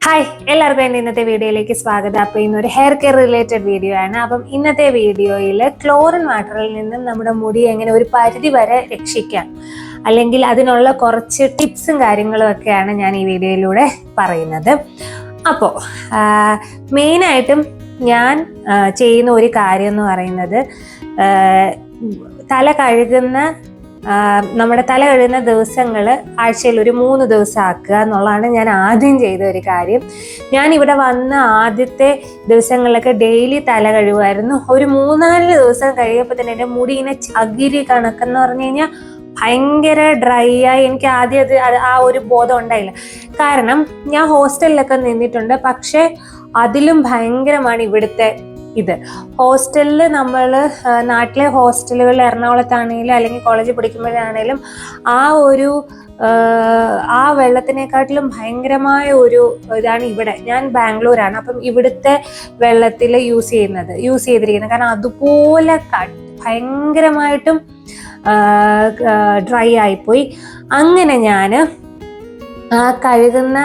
Hi എല്ലാവർക്കും എൻ്റെ ഇന്നത്തെ വീഡിയോയിലേക്ക് സ്വാഗതം. അപ്പോൾ ഇന്നൊരു ഹെയർ കെയർ റിലേറ്റഡ് വീഡിയോ ആണ്. അപ്പം ഇന്നത്തെ വീഡിയോയിൽ ക്ലോറിൻ വാട്ടറിൽ നിന്നും നമ്മുടെ മുടി എങ്ങനെ ഒരു പരിധി വരെ രക്ഷിക്കാം, അല്ലെങ്കിൽ അതിനുള്ള കുറച്ച് ടിപ്സും കാര്യങ്ങളും ഒക്കെയാണ് ഞാൻ ഈ വീഡിയോയിലൂടെ പറയുന്നത്. അപ്പോൾ മെയിനായിട്ടും ഞാൻ ചെയ്യുന്ന ഒരു കാര്യം എന്ന് പറയുന്നത്, നമ്മുടെ തല കഴുകുന്ന ദിവസങ്ങൾ ആഴ്ചയിൽ ഒരു 3 ദിവസം ആക്കുക എന്നുള്ളതാണ് ഞാൻ ആദ്യം ചെയ്ത ഒരു കാര്യം. ഞാൻ ഇവിടെ വന്ന ആദ്യത്തെ ദിവസങ്ങളിലൊക്കെ ഡെയിലി തല കഴുകുമായിരുന്നു. ഒരു 3-4 ദിവസം കഴിയുമ്പോൾ തന്നെ എൻ്റെ മുടി ഇങ്ങനെ ചകിരി കണക്കെന്ന് പറഞ്ഞു കഴിഞ്ഞാൽ ഭയങ്കര ഡ്രൈ ആയി. എനിക്ക് ആദ്യം ആ ഒരു ബോധം ഉണ്ടായില്ല. കാരണം ഞാൻ ഹോസ്റ്റലിലൊക്കെ നിന്നിട്ടുണ്ട്, പക്ഷെ അതിലും ഭയങ്കരമാണ് ഇവിടുത്തെ ഇത്. ഹോസ്റ്റലിൽ നമ്മൾ നാട്ടിലെ ഹോസ്റ്റലുകളിൽ എറണാകുളത്താണെങ്കിലും അല്ലെങ്കിൽ കോളേജിൽ പഠിക്കുമ്പോഴാണേലും ആ വെള്ളത്തിനെക്കാട്ടിലും ഭയങ്കരമായ ഒരു ഇതാണ് ഇവിടെ. ഞാൻ ബാംഗ്ലൂരാണ്, അപ്പം ഇവിടുത്തെ വെള്ളത്തിൽ യൂസ് ചെയ്തിരിക്കുന്നത്. കാരണം അതുപോലെ ഭയങ്കരമായിട്ടും ഡ്രൈ ആയിപ്പോയി. അങ്ങനെ ഞാൻ ആ കഴുകുന്ന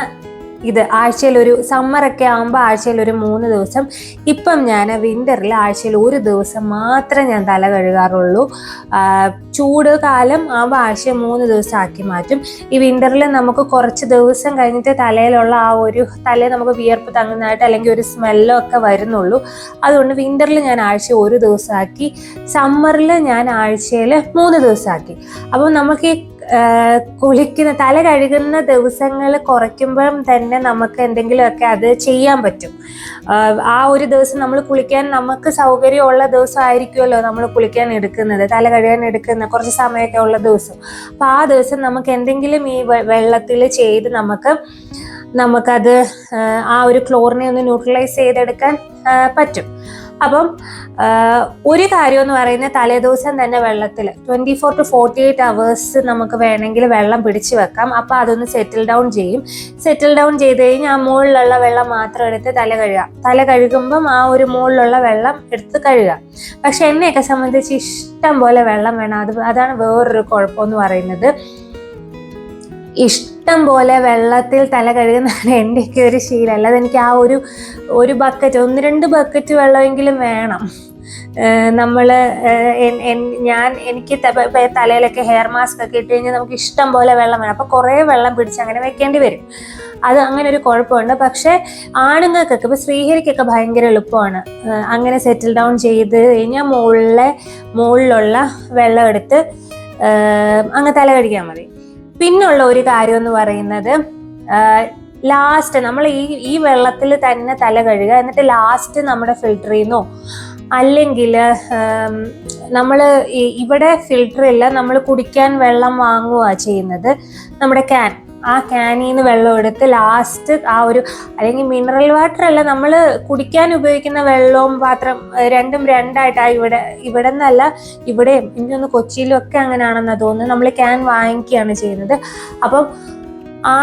ഇത് ആഴ്ചയിൽ ഒരു സമ്മറൊക്കെ ആകുമ്പോൾ ആഴ്ചയിൽ ഒരു 3 ദിവസം, ഇപ്പം ഞാൻ വിൻ്ററിൽ ആഴ്ചയിൽ 1 ദിവസം മാത്രമേ ഞാൻ തല കഴുകാറുള്ളൂ. ചൂട് കാലം ആകുമ്പോൾ ആഴ്ചയിൽ 3 ദിവസം ആക്കി മാറ്റും. ഈ വിൻ്ററിൽ നമുക്ക് കുറച്ച് ദിവസം കഴിഞ്ഞിട്ട് തലയിലുള്ള തലയിൽ നമുക്ക് വിയർപ്പ് തങ്ങുന്നതായിട്ട് അല്ലെങ്കിൽ ഒരു സ്മെല്ലോ ഒക്കെ വരുന്നുള്ളൂ. അതുകൊണ്ട് വിൻ്ററിൽ ഞാൻ ആഴ്ചയിൽ 1 ദിവസമാക്കി, സമ്മറിൽ ഞാൻ ആഴ്ചയിൽ 3 ദിവസമാക്കി. അപ്പോൾ നമുക്ക് തല കഴുകുന്ന ദിവസങ്ങൾ കുറയ്ക്കുമ്പം തന്നെ നമുക്ക് എന്തെങ്കിലുമൊക്കെ അത് ചെയ്യാൻ പറ്റും. ആ ഒരു ദിവസം നമ്മൾ കുളിക്കാൻ നമുക്ക് സൗകര്യമുള്ള ദിവസം ആയിരിക്കുമല്ലോ നമ്മൾ കുളിക്കാൻ എടുക്കുന്നത്, തല കഴുകാൻ എടുക്കുന്ന കുറച്ച് സമയമൊക്കെ ഉള്ള ദിവസം. അപ്പം ആ ദിവസം നമുക്ക് എന്തെങ്കിലും ഈ വെള്ളത്തിൽ ചെയ്ത് നമുക്കത് ആ ഒരു ക്ലോറിനെ ഒന്ന് ന്യൂട്രലൈസ് ചെയ്തെടുക്കാൻ പറ്റും. അപ്പം ഒരു കാര്യം എന്ന് പറയുന്നത്, തലേദിവസം തന്നെ വെള്ളത്തിൽ 24 to 48 hours നമുക്ക് വേണമെങ്കിൽ വെള്ളം പിടിച്ചു വെക്കാം. അപ്പോൾ അതൊന്ന് സെറ്റിൽ ഡൗൺ ചെയ്ത് കഴിഞ്ഞാൽ ആ മുകളിലുള്ള വെള്ളം മാത്രം എടുത്ത് തല കഴുകുമ്പം ആ ഒരു മുകളിലുള്ള വെള്ളം എടുത്ത് കഴുകാം. പക്ഷെ എന്നെയൊക്കെ സംബന്ധിച്ച് ഇഷ്ടം പോലെ വെള്ളം വേണം. അതാണ് വേറൊരു കുഴപ്പമെന്ന് പറയുന്നത്. ഇഷ്ടം പോലെ വെള്ളത്തിൽ തല കഴുകുന്നതാണ് എൻ്റെയൊക്കെ ഒരു ശീലം. അല്ലാതെ എനിക്ക് ആ ഒരു ബക്കറ്റ് 1-2 ബക്കറ്റ് വെള്ളമെങ്കിലും വേണം. എനിക്ക് തലയിലൊക്കെ ഹെയർ മാസ്ക് ഒക്കെ ഇട്ട് കഴിഞ്ഞാൽ നമുക്ക് ഇഷ്ടം പോലെ വെള്ളം വേണം. അപ്പോൾ കുറേ വെള്ളം പിടിച്ച് അങ്ങനെ വെക്കേണ്ടി വരും. അത് അങ്ങനെ ഒരു കുഴപ്പമുണ്ട്. പക്ഷെ ആണുങ്ങൾക്കൊക്കെ, ഇപ്പോൾ ശ്രീഹരിക്കൊക്കെ ഭയങ്കര എളുപ്പമാണ്. അങ്ങനെ സെറ്റിൽ ഡൗൺ ചെയ്ത് കഴിഞ്ഞാൽ മുകളിലുള്ള വെള്ളം എടുത്ത് അങ്ങ് തല കഴുകിയാൽ മതി. പിന്നുള്ള ഒരു കാര്യം എന്ന് പറയുന്നത്, ലാസ്റ്റ് നമ്മൾ ഈ വെള്ളത്തിൽ തന്നെ തല കഴുകുക. എന്നിട്ട് ലാസ്റ്റ് നമ്മുടെ ഫിൽറ്ററിൽ നിന്നോ അല്ലെങ്കിൽ നമ്മൾ ഇവിടെ ഫിൽറ്റർ ഇല്ല, നമ്മൾ കുടിക്കാൻ വെള്ളം വാങ്ങുക ചെയ്യുന്നത്. നമ്മുടെ ആ ക്യാനിൽ നിന്ന് വെള്ളം എടുത്ത് ലാസ്റ്റ് അല്ലെങ്കിൽ മിനറൽ വാട്ടർ അല്ല, നമ്മൾ കുടിക്കാൻ ഉപയോഗിക്കുന്ന വെള്ളവും പാത്രം രണ്ടും രണ്ടായിട്ടാണ് ഇവിടെ നിന്നല്ല, ഇവിടെയും എനിക്കൊന്ന് കൊച്ചിയിലും ഒക്കെ അങ്ങനെയാണെന്നാണ് തോന്നുന്നത്. നമ്മൾ ക്യാൻ വാങ്ങിക്കുകയാണ് ചെയ്യുന്നത്. അപ്പം ആ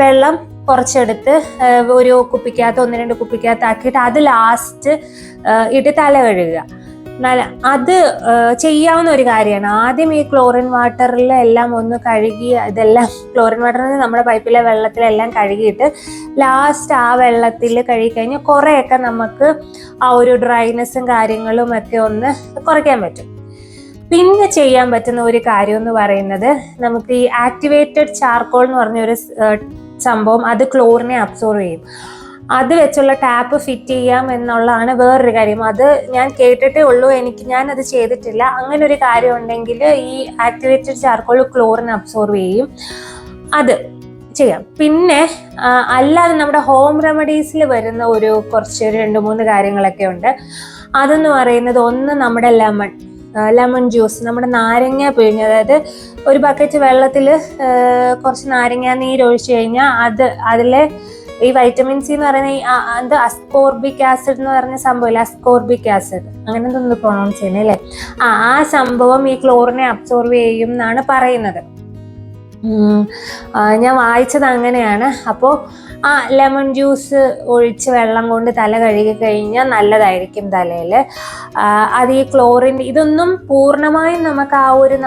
വെള്ളം കുറച്ചെടുത്ത് ഒരു കുപ്പിക്കകത്ത് 1-2 കുപ്പിക്കകത്ത് ആക്കിയിട്ട് അത് ലാസ്റ്റ് ഇട്ട് തല കഴുകുക. അത് ചെയ്യാവുന്ന ഒരു കാര്യമാണ്. ആദ്യം ഈ ക്ലോറിൻ വാട്ടറിൽ എല്ലാം ഒന്ന് കഴുകി, ഇതെല്ലാം ക്ലോറിൻ വാട്ടറിൽ നമ്മുടെ പൈപ്പിലെ വെള്ളത്തിലെല്ലാം കഴുകിയിട്ട് ലാസ്റ്റ് ആ വെള്ളത്തിൽ കഴുകിക്കഴിഞ്ഞാൽ കുറേയൊക്കെ നമുക്ക് ആ ഒരു ഡ്രൈനെസ്സും കാര്യങ്ങളും ഒക്കെ ഒന്ന് കുറയ്ക്കാൻ പറ്റും. പിന്നെ ചെയ്യാൻ പറ്റുന്ന ഒരു കാര്യം എന്ന് പറയുന്നത്, നമുക്ക് ഈ ആക്ടിവേറ്റഡ് ചാർക്കോൾ എന്ന് പറഞ്ഞൊരു സംഭവം, അത് ക്ലോറിനെ അബ്സോർവ് ചെയ്യും. അത് വെച്ചുള്ള ടാപ്പ് ഫിറ്റ് ചെയ്യാം എന്നുള്ളതാണ് വേറൊരു കാര്യം. അത് ഞാൻ കേട്ടിട്ടേ ഉള്ളൂ, ഞാനത് ചെയ്തിട്ടില്ല. അങ്ങനെ ഒരു കാര്യം ഉണ്ടെങ്കിൽ ഈ ആക്ടിവേറ്റഡ് ചാർക്കോൾ ക്ലോറിൻ അബ്സോർവ് ചെയ്യും, അത് ചെയ്യാം. പിന്നെ അല്ലാതെ നമ്മുടെ ഹോം റെമഡീസിൽ വരുന്ന കുറച്ച് 2-3 കാര്യങ്ങളൊക്കെ ഉണ്ട്. അതെന്ന് പറയുന്നത്, ഒന്ന് നമ്മുടെ ലെമൺ ജ്യൂസ്, നമ്മുടെ നാരങ്ങ പിഴിഞ്ഞ്, അതായത് ഒരു ബക്കറ്റ് വെള്ളത്തിൽ കുറച്ച് നാരങ്ങ നീര് ഒഴിച്ചു കഴിഞ്ഞാൽ അതിലെ ഈ വൈറ്റമിൻ സി എന്ന് പറയുന്ന അസ്കോർബിക് ആസിഡ് എന്ന് പറഞ്ഞ സംഭവമില്ല, അസ്കോർബിക് ആസിഡ് അങ്ങനെ എന്തൊന്ന് പ്രൊണൗൺസ് ചെയ്യുന്നത് അല്ലേ, ആ സംഭവം ഈ ക്ലോറിനെ അബ്സോർവ് ചെയ്യും എന്നാണ് പറയുന്നത്. ഞാൻ വായിച്ചത് അങ്ങനെയാണ്. അപ്പോൾ ലെമൺ ജ്യൂസ് ഒഴിച്ച് വെള്ളം കൊണ്ട് തല കഴുകി കഴിഞ്ഞാൽ നല്ലതായിരിക്കും തലയിൽ. അത് ഈ ക്ലോറിൻ ഇതൊന്നും പൂർണ്ണമായും നമുക്ക് ആ ഒരു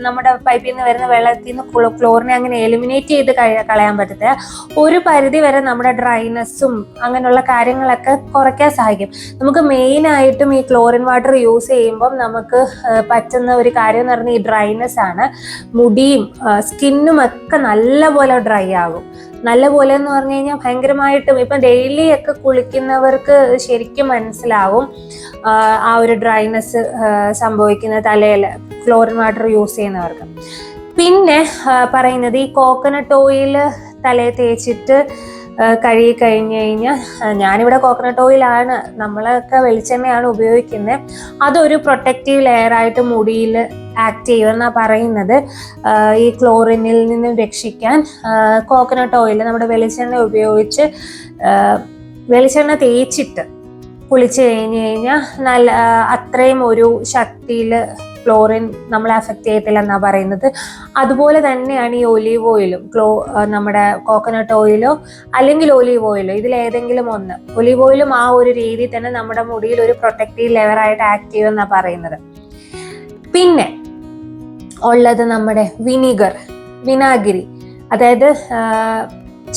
നമ്മുടെ പൈപ്പിൽ നിന്ന് വരുന്ന വെള്ളത്തിൽ നിന്ന് ക്ലോറിനെ അങ്ങനെ എലിമിനേറ്റ് ചെയ്ത് കളയാൻ പറ്റത്തില്ല. ഒരു പരിധി വരെ നമ്മുടെ ഡ്രൈനെസ്സും അങ്ങനെയുള്ള കാര്യങ്ങളൊക്കെ കുറയ്ക്കാൻ സഹായിക്കും. നമുക്ക് മെയിനായിട്ടും ഈ ക്ലോറിൻ വാട്ടർ യൂസ് ചെയ്യുമ്പം നമുക്ക് പറ്റുന്ന ഒരു കാര്യം എന്ന് പറഞ്ഞാൽ ഈ ഡ്രൈനെസ് ആണ്. മുടിയും സ്കിന്നും ഒക്കെ നല്ലപോലെ ഡ്രൈ ആകും. നല്ലപോലെ എന്ന് പറഞ്ഞു കഴിഞ്ഞാൽ ഭയങ്കരമായിട്ടും ഇപ്പം ഡെയിലി ഒക്കെ കുളിക്കുന്നവർക്ക് ശരിക്കും മനസ്സിലാവും ആ ഒരു ഡ്രൈനെസ് സംഭവിക്കുന്ന തലയിൽ ക്ലോറിൻ വാട്ടർ യൂസ് ചെയ്യുന്നവർക്ക്. പിന്നെ പറയുന്നത് ഈ കോക്കനട്ട് ഓയിൽ തലയിൽ തേച്ചിട്ട് കഴുകി കഴിഞ്ഞ് കഴിഞ്ഞാൽ, ഞാനിവിടെ കോക്കനട്ട് ഓയിലാണ്, നമ്മളൊക്കെ വെളിച്ചെണ്ണയാണ് ഉപയോഗിക്കുന്നത്. അതൊരു പ്രൊട്ടക്റ്റീവ് ലെയറായിട്ട് മുടിയിൽ ആക്ട് ചെയ്യുമെന്നാണ് പറയുന്നത്. ഈ ക്ലോറിനിൽ നിന്ന് രക്ഷിക്കാൻ കോക്കനട്ട് ഓയിൽ നമ്മുടെ വെളിച്ചെണ്ണ ഉപയോഗിച്ച് വെളിച്ചെണ്ണ തേച്ചിട്ട് കുളിച്ച് കഴിഞ്ഞ് കഴിഞ്ഞാൽ അത്രയും ഒരു ശക്തിയിൽ ക്ലോറിൻ നമ്മളെ അഫക്റ്റ് ചെയ്യത്തില്ല എന്നാണ് പറയുന്നത്. അതുപോലെ തന്നെയാണ് ഈ ഒലീവ് ഓയിലും നമ്മുടെ കോക്കനട്ട് ഓയിലോ അല്ലെങ്കിൽ ഒലീവ് ഓയിലോ ഇതിലേതെങ്കിലും ഒന്ന്. ഒലീവ് ഓയിലും ആ ഒരു രീതിയിൽ തന്നെ നമ്മുടെ മുടിയിൽ ഒരു പ്രൊട്ടക്റ്റീവ് ലെയറായിട്ട് ആക്ട് ചെയ്യുമെന്നാണ് പറയുന്നത്. പിന്നെ ഉള്ളത് നമ്മുടെ വിനാഗിരി. അതായത്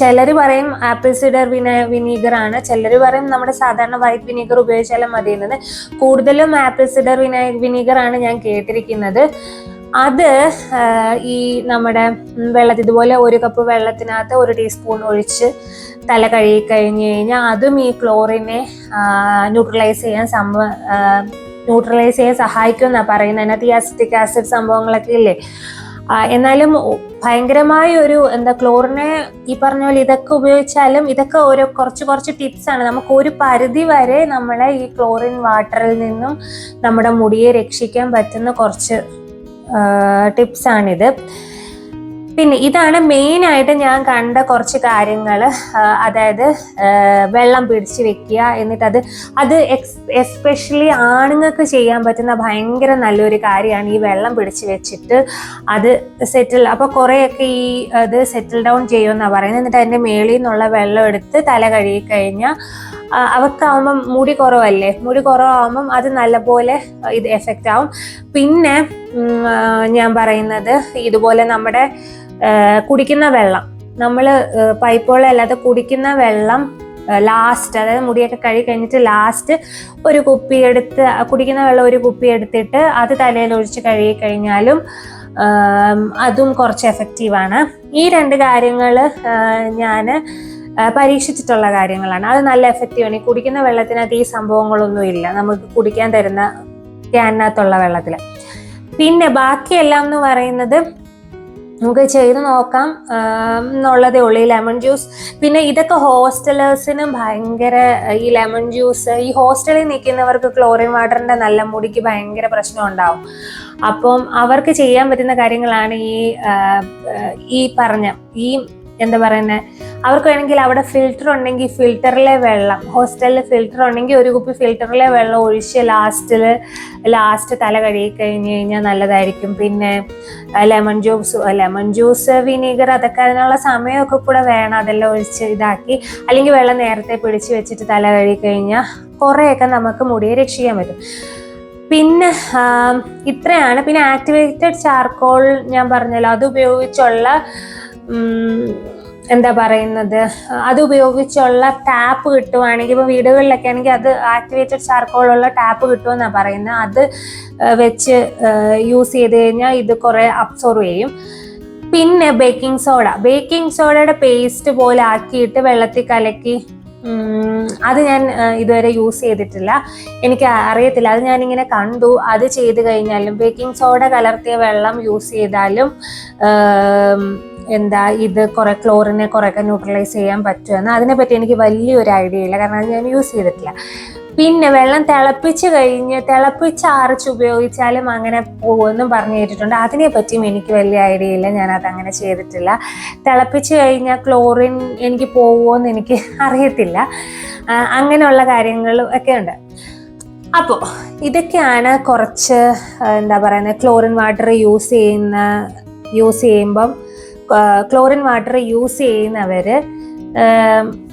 ചിലർ പറയും ആപ്പിൾ സിഡർ വിനീഗർ ആണ്, ചിലർ പറയും നമ്മുടെ സാധാരണ വൈറ്റ് വിനീഗർ ഉപയോഗിച്ചാലും മതിയെന്നത്. കൂടുതലും ആപ്പിൾ സിഡർ വിനീഗർ ആണ് ഞാൻ കേട്ടിരിക്കുന്നത്. അത് ഈ നമ്മുടെ വെള്ളത്തിൽ ഇതുപോലെ 1 കപ്പ് വെള്ളത്തിനകത്ത് 1 ടീസ്പൂൺ ഒഴിച്ച് തല കഴുകി കഴിഞ്ഞ് കഴിഞ്ഞാൽ അതും ഈ ക്ലോറിനെ ന്യൂട്രലൈസ് ചെയ്യാൻ സഹായിക്കും എന്നാണ് പറയുന്നത്. അതിനകത്ത് ഈ അസിറ്റിക് ആസിഡ് സംഭവങ്ങളൊക്കെ ഇല്ലേ. എന്നാലും ഭയങ്കരമായ ഒരു ക്ലോറിനെ ഈ പറഞ്ഞ പോലെ ഇതൊക്കെ ഉപയോഗിച്ചാലും ഇതൊക്കെ ഓരോ കുറച്ച് ടിപ്സ് ആണ്. നമുക്ക് ഒരു പരിധി വരെ നമ്മളെ ഈ ക്ലോറിൻ വാട്ടറിൽ നിന്നും നമ്മുടെ മുടിയെ രക്ഷിക്കാൻ പറ്റുന്ന കുറച്ച് ടിപ്സ് ആണിത്. പിന്നെ ഇതാണ് മെയിനായിട്ട് ഞാൻ കണ്ട കുറച്ച് കാര്യങ്ങൾ. അതായത് വെള്ളം പിടിച്ച് വെക്കുക, എന്നിട്ട് അത് എസ്പെഷ്യലി ആണുങ്ങൾക്ക് ചെയ്യാൻ പറ്റുന്ന ഭയങ്കര നല്ലൊരു കാര്യമാണ് ഈ വെള്ളം പിടിച്ച് വെച്ചിട്ട് അത് സെറ്റിൽ. അപ്പോൾ കുറേയൊക്കെ ഈ അത് സെറ്റിൽ ഡൗൺ ചെയ്യുമെന്നാണ് പറയുന്നത്. എന്നിട്ട് അതിൻ്റെ മേളിൽ നിന്നുള്ള വെള്ളം എടുത്ത് തല കഴുകി കഴിഞ്ഞാൽ അവർക്കാവുമ്പം മുടി കുറവാകുമ്പം അത് നല്ലപോലെ ഇത് എഫക്റ്റ് ആവും. പിന്നെ ഞാൻ പറയുന്നത് ഇതുപോലെ നമ്മുടെ കുടിക്കുന്ന വെള്ളം, നമ്മൾ പൈപ്പ് വെള്ളം അല്ലാതെ കുടിക്കുന്ന വെള്ളം ലാസ്റ്റ്, അതായത് മുടിയൊക്കെ കഴുകി കഴിഞ്ഞിട്ട് ലാസ്റ്റ് കുടിക്കുന്ന വെള്ളം 1 കുപ്പി എടുത്തിട്ട് അത് തലയിൽ ഒഴിച്ച് കഴുകി കഴിഞ്ഞാലും അതും കുറച്ച് എഫക്റ്റീവാണ്. ഈ 2 കാര്യങ്ങൾ ഞാൻ പരീക്ഷിച്ചിട്ടുള്ള കാര്യങ്ങളാണ്. അത് നല്ല എഫക്റ്റീവാണ്. ഈ കുടിക്കുന്ന വെള്ളത്തിനകത്ത് ഈ സംഭവങ്ങളൊന്നും ഇല്ല, നമുക്ക് കുടിക്കാൻ തരുന്ന ക്യാനകത്തുള്ള വെള്ളത്തിൽ. പിന്നെ ബാക്കിയെല്ലാം എന്ന് പറയുന്നത് നമുക്ക് ചെയ്ത് നോക്കാം എന്നുള്ളതേ ഉള്ളൂ. ഈ ലെമൺ ജ്യൂസ്, പിന്നെ ഇതൊക്കെ ഹോസ്റ്റലേഴ്സിനും ഭയങ്കര, ഈ ലെമൺ ജ്യൂസ് ഈ ഹോസ്റ്റലിൽ നിൽക്കുന്നവർക്ക് ക്ലോറിൻ വാട്ടറിൻ്റെ നല്ല മുടിക്ക് ഭയങ്കര പ്രശ്നം ഉണ്ടാവും. അപ്പം അവർക്ക് ചെയ്യാൻ പറ്റുന്ന കാര്യങ്ങളാണ് ഈ പറഞ്ഞ അവർക്ക് വേണമെങ്കിൽ അവിടെ ഫിൽറ്റർ ഉണ്ടെങ്കിൽ ഫിൽറ്ററിലെ വെള്ളം, ഹോസ്റ്റലിൽ ഫിൽറ്റർ ഉണ്ടെങ്കിൽ 1 കുപ്പി ഫിൽറ്ററിലെ വെള്ളം ഒഴിച്ച് ലാസ്റ്റ് തല കഴുകി കഴിഞ്ഞ് കഴിഞ്ഞാൽ നല്ലതായിരിക്കും. പിന്നെ ലെമൺ ജ്യൂസ് വിനീഗർ അതൊക്കെ അതിനുള്ള സമയമൊക്കെ കൂടെ വേണം. അതെല്ലാം ഒഴിച്ച് ഇതാക്കി, അല്ലെങ്കിൽ വെള്ളം നേരത്തെ പിടിച്ച് വെച്ചിട്ട് തല കഴുകി കഴിഞ്ഞാൽ കുറേയൊക്കെ നമുക്ക് മുടിയെ രക്ഷിക്കാൻ പറ്റും. പിന്നെ ഇത്രയാണ്. പിന്നെ ആക്ടിവേറ്റഡ് ചാർക്കോൾ ഞാൻ പറഞ്ഞല്ലോ, അത് ഉപയോഗിച്ചുള്ള അത് ഉപയോഗിച്ചുള്ള ടാപ്പ് കിട്ടുവാണെങ്കിൽ, ഇപ്പോൾ വീടുകളിലൊക്കെ ആണെങ്കിൽ അത് ആക്ടിവേറ്റഡ് ചാർക്കോളുള്ള ടാപ്പ് കിട്ടുമെന്നാണ് പറയുന്നത്. അത് വെച്ച് യൂസ് ചെയ്ത് കഴിഞ്ഞാൽ ഇത് കുറേ അബ്സോർവ് ചെയ്യും. പിന്നെ ബേക്കിംഗ് സോഡയുടെ പേസ്റ്റ് പോലെ ആക്കിയിട്ട് വെള്ളത്തിൽ കലക്കി, അത് ഞാൻ ഇതുവരെ യൂസ് ചെയ്തിട്ടില്ല, എനിക്ക് അറിയത്തില്ല. അത് ഞാനിങ്ങനെ കണ്ടു. അത് ചെയ്ത് കഴിഞ്ഞാലും ബേക്കിംഗ് സോഡ കലർത്തിയ വെള്ളം യൂസ് ചെയ്താലും ഇത് കുറെ ക്ലോറിനെ കുറേയൊക്കെ ന്യൂട്രലൈസ് ചെയ്യാൻ പറ്റുമെന്ന്. അതിനെപ്പറ്റി എനിക്ക് വലിയൊരു ഐഡിയ ഇല്ല, കാരണം അത് ഞാൻ യൂസ് ചെയ്തിട്ടില്ല. പിന്നെ വെള്ളം തിളപ്പിച്ചാറിച്ച് ഉപയോഗിച്ചാലും അങ്ങനെ പോകുമെന്നും പറഞ്ഞു കേട്ടിട്ടുണ്ട്. അതിനെപ്പറ്റിയും എനിക്ക് വലിയ ഐഡിയ ഇല്ല, ഞാനത് അങ്ങനെ ചെയ്തിട്ടില്ല. തിളപ്പിച്ച് കഴിഞ്ഞാൽ ക്ലോറിൻ എനിക്ക് പോകുമോയെന്ന് എനിക്ക് അറിയത്തില്ല. അങ്ങനെയുള്ള കാര്യങ്ങളും ഒക്കെ ഉണ്ട്. അപ്പോൾ ഇതൊക്കെയാണ് കുറച്ച് ക്ലോറിൻ വാട്ടർ യൂസ് ചെയ്യുന്ന യൂസ് ചെയ്യുമ്പം ക്ലോറിൻ വാട്ടർ യൂസ് ചെയ്യുന്നവർ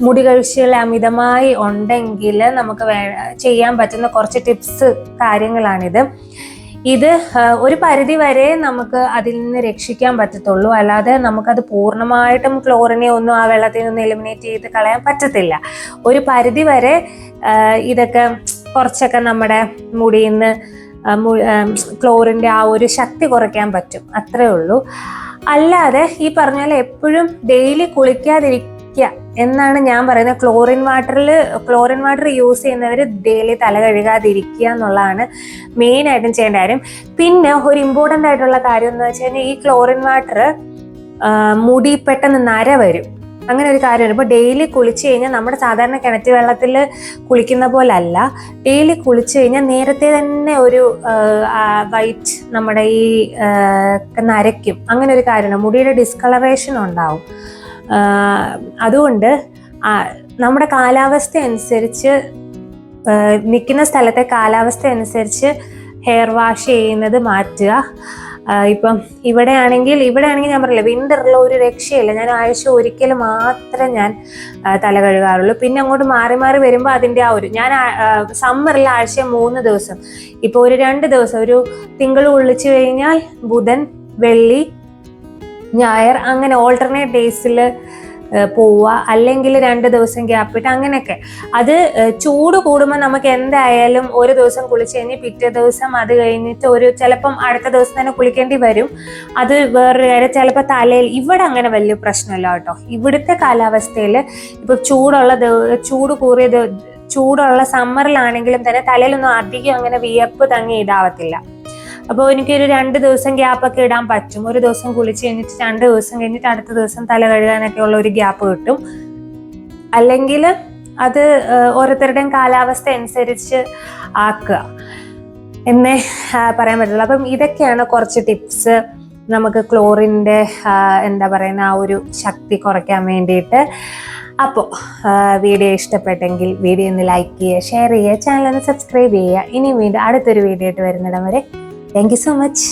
മുടി കഴിച്ചിൽ അമിതമായി ഉണ്ടെങ്കിൽ നമുക്ക് ചെയ്യാൻ പറ്റുന്ന കുറച്ച് ടിപ്സ് കാര്യങ്ങളാണിത്. ഇത് ഒരു പരിധി വരെ നമുക്ക് അതിൽ നിന്ന് രക്ഷിക്കാൻ പറ്റത്തുള്ളൂ, അല്ലാതെ നമുക്കത് പൂർണ്ണമായിട്ടും ക്ലോറിനെ ഒന്നും ആ വെള്ളത്തിൽ നിന്ന് എലിമിനേറ്റ് ചെയ്ത് കളയാൻ പറ്റത്തില്ല. ഒരു പരിധി വരെ ഇതൊക്കെ കുറച്ചൊക്കെ നമ്മുടെ മുടിയിൽ നിന്ന് ക്ലോറിൻ്റെ ആ ഒരു ശക്തി കുറയ്ക്കാൻ പറ്റും, അത്രേ ഉള്ളൂ. അല്ലാതെ ഈ പറഞ്ഞ പോലെ എപ്പോഴും ഡെയിലി കുളിക്കാതിരിക്കുക എന്നാണ് ഞാൻ പറയുന്നത്. ക്ലോറിൻ വാട്ടർ യൂസ് ചെയ്യുന്നവർ ഡെയിലി തല കഴുകാതിരിക്കുക എന്നുള്ളതാണ് മെയിനായിട്ടും ചെയ്യേണ്ട കാര്യം. പിന്നെ ഒരു ഇമ്പോർട്ടൻ്റ് ആയിട്ടുള്ള കാര്യം എന്ന് വെച്ച് കഴിഞ്ഞാൽ ഈ ക്ലോറിൻ വാട്ടർ മുടി പെട്ടെന്ന് നര വരും, അങ്ങനെ ഒരു കാര്യമാണ്. ഇപ്പോൾ ഡെയിലി കുളിച്ച് കഴിഞ്ഞാൽ നമ്മുടെ സാധാരണ കിണറ്റ് വെള്ളത്തിൽ കുളിക്കുന്ന പോലല്ല, ഡെയിലി കുളിച്ച് കഴിഞ്ഞാൽ നേരത്തെ തന്നെ ഒരു വൈറ്റ് നമ്മുടെ ഈ നരയ്ക്കും, അങ്ങനെ ഒരു കാര്യമാണ്. മുടിയുടെ ഡിസ്കളറേഷൻ ഉണ്ടാവും. അതുകൊണ്ട് നമ്മുടെ കാലാവസ്ഥ അനുസരിച്ച് നിൽക്കുന്ന സ്ഥലത്തെ കാലാവസ്ഥ അനുസരിച്ച് ഹെയർ വാഷ് ചെയ്യുന്നത് മാറ്റുക. ഇപ്പം ഇവിടെയാണെങ്കിൽ ഞാൻ പറയില്ല, വിൻ്ററിൽ ഒരു രക്ഷയില്ല. ഞാൻ ആഴ്ച ഒരിക്കൽ മാത്രം ഞാൻ തല കഴുകാറുള്ളൂ. പിന്നെ അങ്ങോട്ട് മാറി മാറി വരുമ്പോൾ അതിൻ്റെ ആ ഒരു ഞാൻ സമ്മറിൽ ആഴ്ച 3 ദിവസം, ഇപ്പോൾ ഒരു 2 ദിവസം, ഒരു തിങ്കൾ കുളിച്ചു കഴിഞ്ഞാൽ ബുധൻ, വെള്ളി, ഞായർ, അങ്ങനെ ഓൾട്ടർനേറ്റ് ഡേയ്സിൽ പോവുക, അല്ലെങ്കിൽ 2 ദിവസം ഗ്യാപ്പിട്ട് അങ്ങനെയൊക്കെ. അത് ചൂട് കൂടുമ്പോൾ നമുക്ക് എന്തായാലും ഒരു ദിവസം കുളിച്ച് കഴിഞ്ഞ് പിറ്റേ ദിവസം അത് കഴിഞ്ഞിട്ട് ചിലപ്പം അടുത്ത ദിവസം തന്നെ കുളിക്കേണ്ടി വരും. അത് വേറൊരു കാര്യം. ചിലപ്പോൾ തലയിൽ ഇവിടെ അങ്ങനെ വലിയ പ്രശ്നമില്ല കേട്ടോ. ഇവിടുത്തെ കാലാവസ്ഥയിൽ ഇപ്പോൾ ചൂടുള്ള സമ്മറിലാണെങ്കിലും തന്നെ തലയിലൊന്നും അധികം അങ്ങനെ വിയർപ്പ് തങ്ങി ഇടാവത്തില്ല. അപ്പോൾ എനിക്കൊരു 2 ദിവസം ഗ്യാപ്പൊക്കെ ഇടാൻ പറ്റും. ഒരു ദിവസം കുളിച്ച് കഴിഞ്ഞിട്ട് 2 ദിവസം കഴിഞ്ഞിട്ട് അടുത്ത ദിവസം തല കഴുകാനൊക്കെ ഉള്ള ഒരു ഗ്യാപ്പ് കിട്ടും. അല്ലെങ്കിൽ അത് ഓരോരുത്തരുടെയും കാലാവസ്ഥ അനുസരിച്ച് ആക്കുക എന്നേ പറയാൻ പറ്റുള്ളൂ. അപ്പം ഇതൊക്കെയാണ് കുറച്ച് ടിപ്സ് നമുക്ക് ക്ലോറിൻ്റെ ആ ഒരു ശക്തി കുറയ്ക്കാൻ വേണ്ടിയിട്ട്. അപ്പോൾ വീഡിയോ ഇഷ്ടപ്പെട്ടെങ്കിൽ വീഡിയോ ഒന്ന് ലൈക്ക് ചെയ്യുക, ഷെയർ ചെയ്യുക, ചാനൽ ഒന്ന് സബ്സ്ക്രൈബ് ചെയ്യുക. ഇനി വീണ്ടും അടുത്തൊരു വീഡിയോ ആയിട്ട് വരുന്നിടം വരെ താങ്ക് യു സോ മച്ച്.